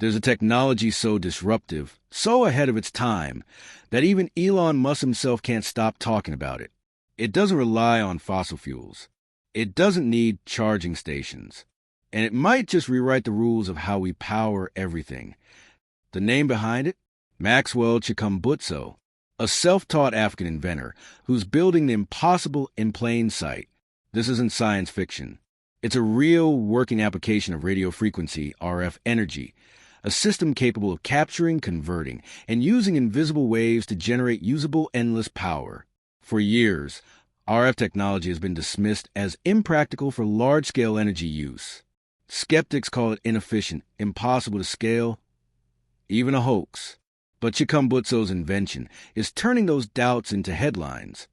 There's a technology so disruptive, so ahead of its time, that even Elon Musk himself can't stop talking about it. It doesn't rely on fossil fuels. It doesn't need charging stations. And it might just rewrite the rules of how we power everything. The name behind it? Maxwell Chikumbutso, a self-taught African inventor who's building the impossible in plain sight. This isn't science fiction. It's a real working application of radio frequency RF energy, a system capable of capturing, converting, and using invisible waves to generate usable endless power. For years, RF technology has been dismissed as impractical for large-scale energy use. Skeptics call it inefficient, impossible to scale, even a hoax. But Chikumbutso's invention is turning those doubts into headlines.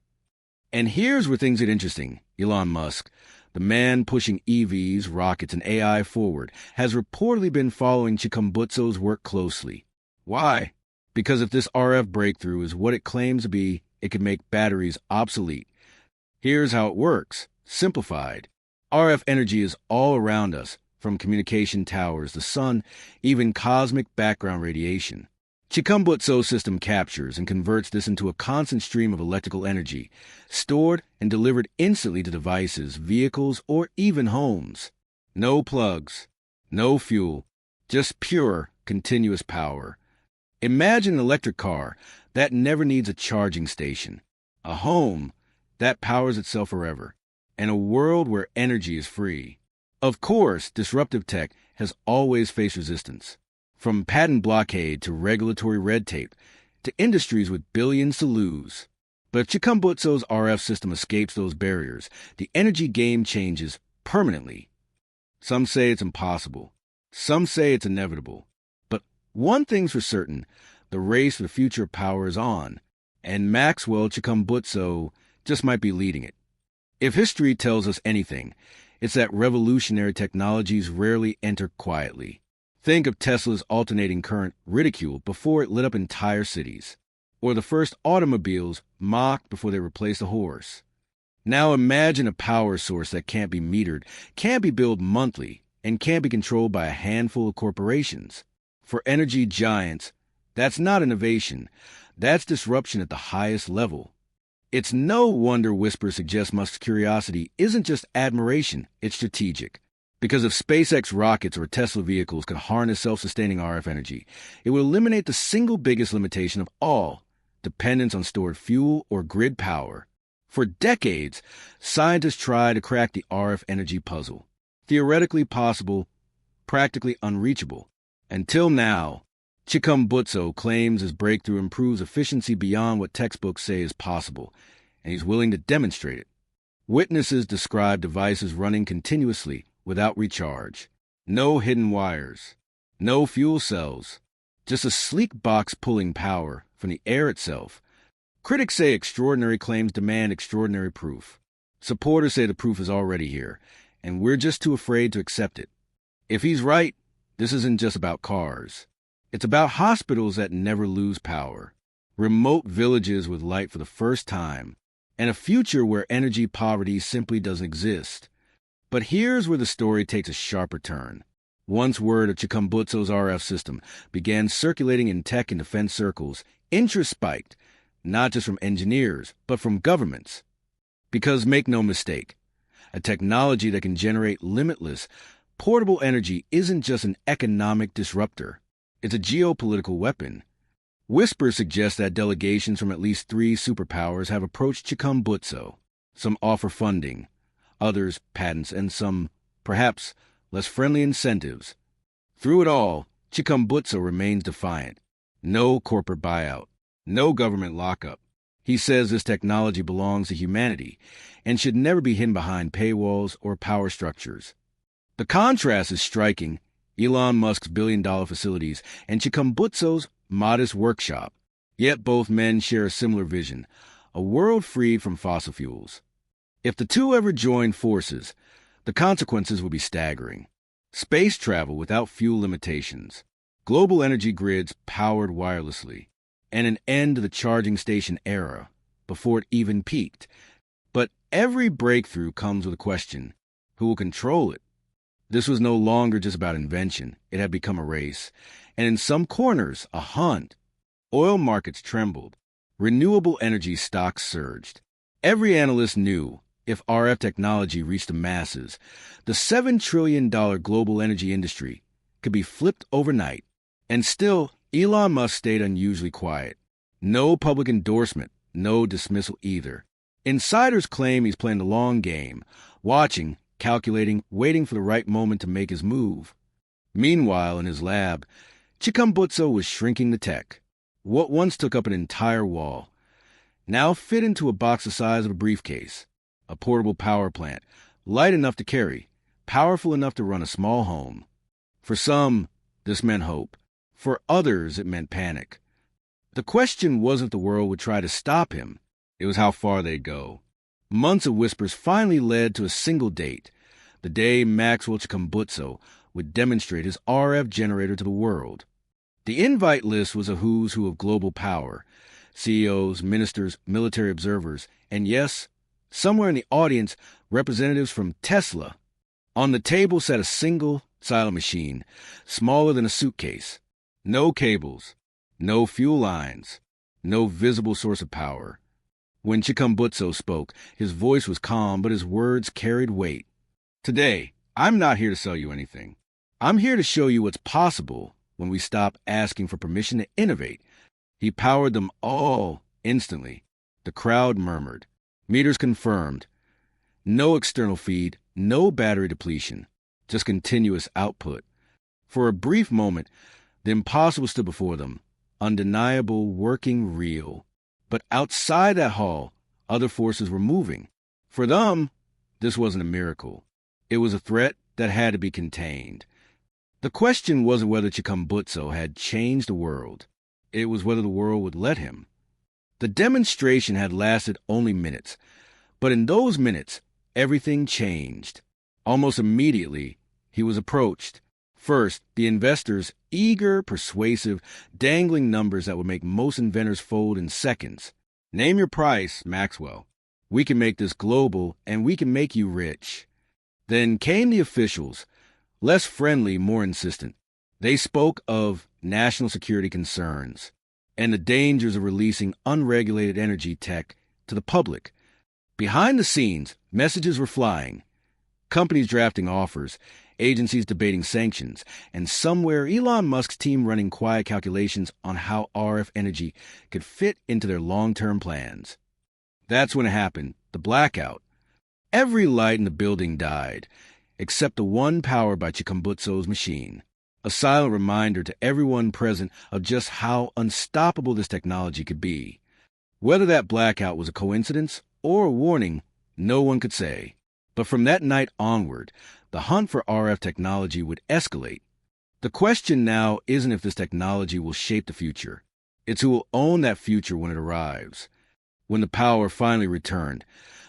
And here's where things get interesting. Elon Musk, the man pushing EVs, rockets, and AI forward, has reportedly been following Chikumbutso's work closely. Why? Because if this RF breakthrough is what it claims to be, it could make batteries obsolete. Here's how it works. Simplified. RF energy is all around us, from communication towers, the sun, even cosmic background radiation. Chikumbutso's system captures and converts this into a constant stream of electrical energy, stored and delivered instantly to devices, vehicles, or even homes. No plugs, no fuel, just pure, continuous power. Imagine an electric car that never needs a charging station, a home that powers itself forever, and a world where energy is free. Of course, disruptive tech has always faced resistance. From patent blockade to regulatory red tape, to industries with billions to lose. But if Chikumbutso's RF system escapes those barriers, the energy game changes permanently. Some say it's impossible. Some say it's inevitable. But one thing's for certain, the race for the future of power is on, and Maxwell Chikumbutso just might be leading it. If history tells us anything, it's that revolutionary technologies rarely enter quietly. Think of Tesla's alternating current ridicule before it lit up entire cities, or the first automobiles mocked before they replaced a horse. Now imagine a power source that can't be metered, can't be billed monthly, and can't be controlled by a handful of corporations. For energy giants, that's not innovation. That's disruption at the highest level. It's no wonder whispers suggest Musk's curiosity isn't just admiration, it's strategic. Because if SpaceX rockets or Tesla vehicles could harness self-sustaining RF energy, it would eliminate the single biggest limitation of all, dependence on stored fuel or grid power. For decades, scientists tried to crack the RF energy puzzle. Theoretically possible, practically unreachable. Until now, Chikumbutso claims his breakthrough improves efficiency beyond what textbooks say is possible, and he's willing to demonstrate it. Witnesses describe devices running continuously, without recharge. No hidden wires. No fuel cells. Just a sleek box pulling power from the air itself. Critics say extraordinary claims demand extraordinary proof. Supporters say the proof is already here, and we're just too afraid to accept it. If he's right, this isn't just about cars. It's about hospitals that never lose power, remote villages with light for the first time, and a future where energy poverty simply doesn't exist. But here's where the story takes a sharper turn. Once word of Chikumbutso's RF system began circulating in tech and defense circles, interest spiked, not just from engineers, but from governments. Because make no mistake, a technology that can generate limitless, portable energy isn't just an economic disruptor. It's a geopolitical weapon. Whispers suggest that delegations from at least 3 superpowers have approached Chikumbutso. Some offer funding, others patents, and some, perhaps, less friendly incentives. Through it all, Chikumbutso remains defiant. No corporate buyout, no government lockup. He says this technology belongs to humanity and should never be hidden behind paywalls or power structures. The contrast is striking. Elon Musk's billion-dollar facilities and Chikumbutso's modest workshop. Yet both men share a similar vision, a world freed from fossil fuels. If the two ever joined forces, the consequences would be staggering. Space travel without fuel limitations, global energy grids powered wirelessly, and an end to the charging station era before it even peaked. But every breakthrough comes with a question: who will control it? This was no longer just about invention. It had become a race. And in some corners, a hunt. Oil markets trembled. Renewable energy stocks surged. Every analyst knew if RF technology reached the masses, the $7 trillion global energy industry could be flipped overnight. And still, Elon Musk stayed unusually quiet. No public endorsement, no dismissal either. Insiders claim he's playing the long game, watching, calculating, waiting for the right moment to make his move. Meanwhile, in his lab, Chikumbutso was shrinking the tech. What once took up an entire wall now fit into a box the size of a briefcase. A portable power plant, light enough to carry, powerful enough to run a small home. For some, this meant hope. For others, it meant panic. The question wasn't if the world would try to stop him. It was how far they'd go. Months of whispers finally led to a single date, the day Maxwell Chikumbutso would demonstrate his RF generator to the world. The invite list was a who's who of global power, CEOs, ministers, military observers, and yes, somewhere in the audience, representatives from Tesla. On the table sat a single silent machine, smaller than a suitcase. No cables, no fuel lines, no visible source of power. When Chikumbutso spoke, his voice was calm, but his words carried weight. Today, I'm not here to sell you anything. I'm here to show you what's possible when we stop asking for permission to innovate. He powered them all instantly. The crowd murmured. Meters confirmed. No external feed, no battery depletion, just continuous output. For a brief moment, the impossible stood before them, undeniable, working, real. But outside that hall, other forces were moving. For them, this wasn't a miracle. It was a threat that had to be contained. The question wasn't whether Chikumbutso had changed the world. It was whether the world would let him. The demonstration had lasted only minutes, but in those minutes, everything changed. Almost immediately, he was approached. First, the investors, eager, persuasive, dangling numbers that would make most inventors fold in seconds. Name your price, Maxwell. We can make this global, and we can make you rich. Then came the officials, less friendly, more insistent. They spoke of national security concerns and the dangers of releasing unregulated energy tech to the public. Behind the scenes, messages were flying. Companies drafting offers, agencies debating sanctions, and somewhere Elon Musk's team running quiet calculations on how RF energy could fit into their long-term plans. That's when it happened, the blackout. Every light in the building died, except the one powered by Chikumbutso's machine, a silent reminder to everyone present of just how unstoppable this technology could be. Whether that blackout was a coincidence or a warning, no one could say. But from that night onward, the hunt for RF technology would escalate. The question now isn't if this technology will shape the future. It's who will own that future when it arrives. When the power finally returned,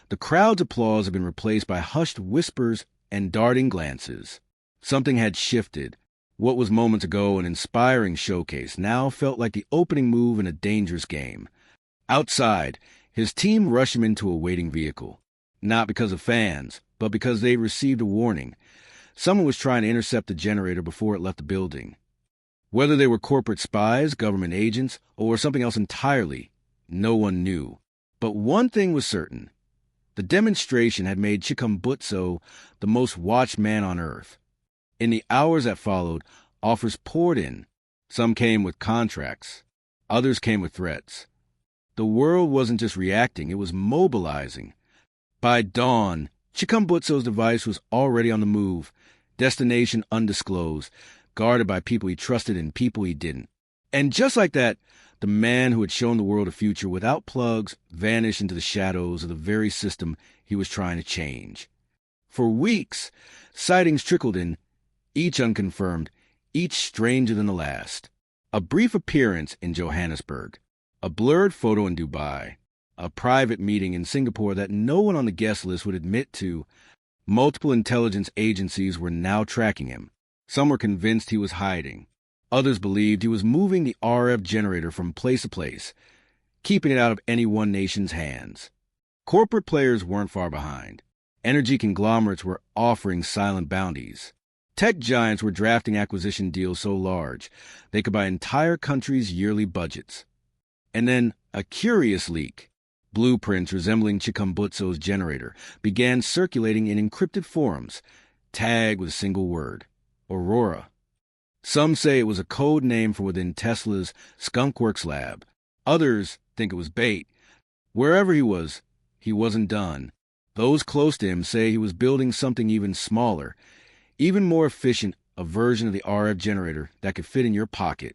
the crowd's applause had been replaced by hushed whispers and darting glances. Something had shifted. What was moments ago an inspiring showcase now felt like the opening move in a dangerous game. Outside, his team rushed him into a waiting vehicle. Not because of fans, but because they received a warning. Someone was trying to intercept the generator before it left the building. Whether they were corporate spies, government agents, or something else entirely, no one knew. But one thing was certain. The demonstration had made Chikumbutso the most watched man on Earth. In the hours that followed, offers poured in. Some came with contracts. Others came with threats. The world wasn't just reacting, it was mobilizing. By dawn, Chikumbutso's device was already on the move, destination undisclosed, guarded by people he trusted and people he didn't. And just like that, the man who had shown the world a future without plugs vanished into the shadows of the very system he was trying to change. For weeks, sightings trickled in, each unconfirmed, each stranger than the last. A brief appearance in Johannesburg, a blurred photo in Dubai, a private meeting in Singapore that no one on the guest list would admit to. Multiple intelligence agencies were now tracking him. Some were convinced he was hiding. Others believed he was moving the RF generator from place to place, keeping it out of any one nation's hands. Corporate players weren't far behind. Energy conglomerates were offering silent bounties. Tech giants were drafting acquisition deals so large they could buy entire countries' yearly budgets. And then a curious leak. Blueprints resembling Chikumbutso's generator began circulating in encrypted forums, tagged with a single word: Aurora. Some say it was a code name from within Tesla's Skunkworks lab. Others think it was bait. Wherever he wasn't done. Those close to him say he was building something even smaller, even more efficient, a version of the RF generator that could fit in your pocket.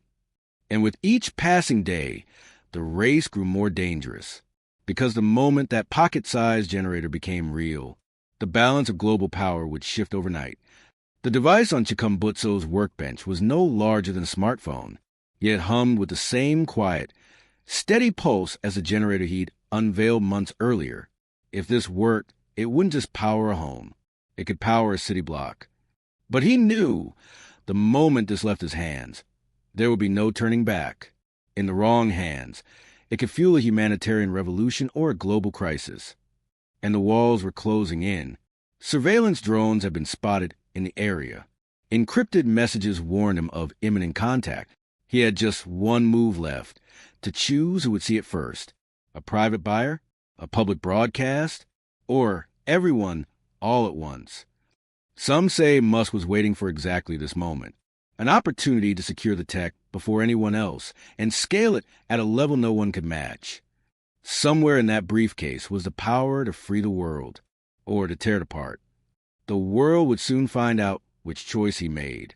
And with each passing day, the race grew more dangerous. Because the moment that pocket-sized generator became real, the balance of global power would shift overnight. The device on Chikumbutso's workbench was no larger than a smartphone, yet hummed with the same quiet, steady pulse as the generator he'd unveiled months earlier. If this worked, it wouldn't just power a home. It could power a city block. But he knew the moment this left his hands, there would be no turning back. In the wrong hands, it could fuel a humanitarian revolution or a global crisis. And the walls were closing in. Surveillance drones had been spotted in the area. Encrypted messages warned him of imminent contact. He had just one move left, to choose who would see it first: a private buyer, a public broadcast, or everyone all at once. Some say Musk was waiting for exactly this moment, an opportunity to secure the tech before anyone else and scale it at a level no one could match. Somewhere in that briefcase was the power to free the world, or to tear it apart. The world would soon find out which choice he made.